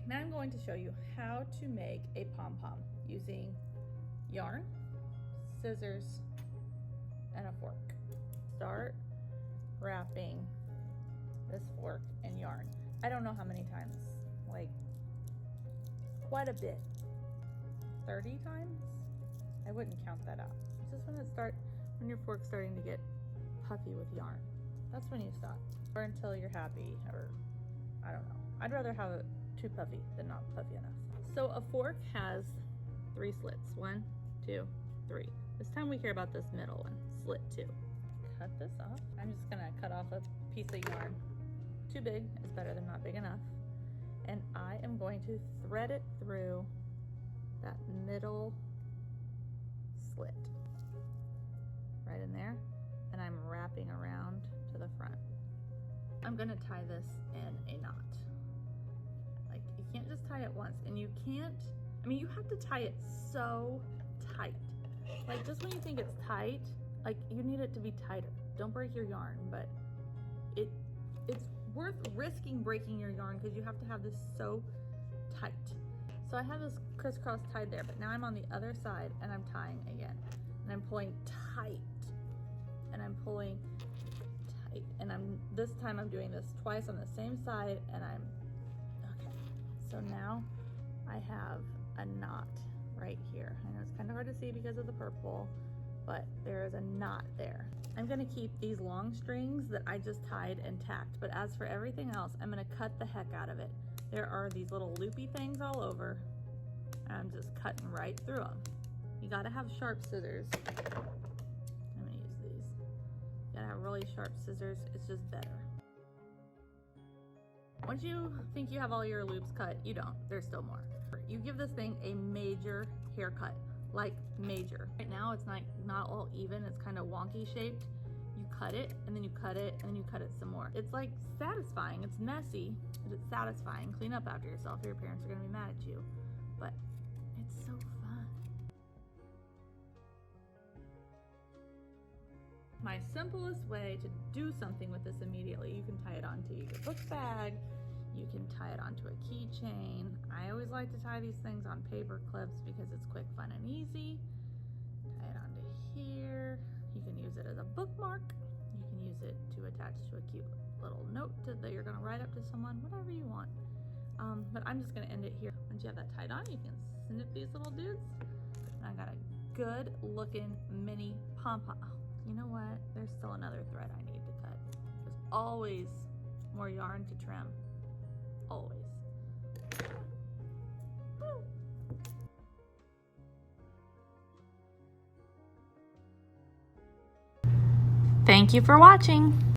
Now I'm going to show you how to make a pom-pom using yarn, scissors, and a fork. Start wrapping this fork in yarn. I don't know how many times, like quite a bit. 30 times? I wouldn't count that out. It's just when your fork's starting to get puffy with yarn. That's when you stop. Or until you're happy, or I don't know. I'd rather have it too puffy than not puffy enough. So a fork has 3 slits. 1, 2, 3. This time we care about this middle one, slit 2. Cut this off. I'm just gonna cut off a piece of yarn. Too big is better than not big enough. And I am going to thread it through that middle slit. Right in there. And I'm wrapping around to the front. I'm gonna tie this in a knot. Like, you can't just tie it once, and you can't, I mean, you have to tie it so tight. Like, just when you think it's tight, like, you need it to be tighter. Don't break your yarn, but it's worth risking breaking your yarn because you have to have this so tight. So I have this crisscross tied there, but now I'm on the other side and I'm tying again. And I'm pulling tight, and I'm pulling tight, and this time I'm doing this twice on the same side, and okay. So now I have a knot right here. I know it's kind of hard to see because of the purple, but there is a knot there. I'm gonna keep these long strings that I just tied intact, but as for everything else, I'm gonna cut the heck out of it. There are these little loopy things all over, and I'm just cutting right through them. You gotta have sharp scissors. I'm gonna use these. You gotta have really sharp scissors, it's just better. Once you think you have all your loops cut, you don't, there's still more. You give this thing a major haircut, like major. Right now it's not all even, it's kind of wonky shaped. You cut it, and then you cut it, and then you cut it some more. It's like satisfying, it's messy, but it's satisfying. Clean up after yourself, your parents are gonna be mad at you, but it's so fun. My simplest way to do something with this immediately, you can tie it onto your book bag, you can tie it onto a keychain. I always like to tie these things on paper clips because it's quick, fun, and easy. Tie it onto here. You can use it as a bookmark. You can use it to attach to a cute little note that you're gonna write up to someone, whatever you want. But I'm just gonna end it here. Once you have that tied on, you can snip these little dudes. And I got a good looking mini pom-pom. Oh, you know what? There's still another thread I need to cut. There's always more yarn to trim. Always. Woo. Thank you for watching.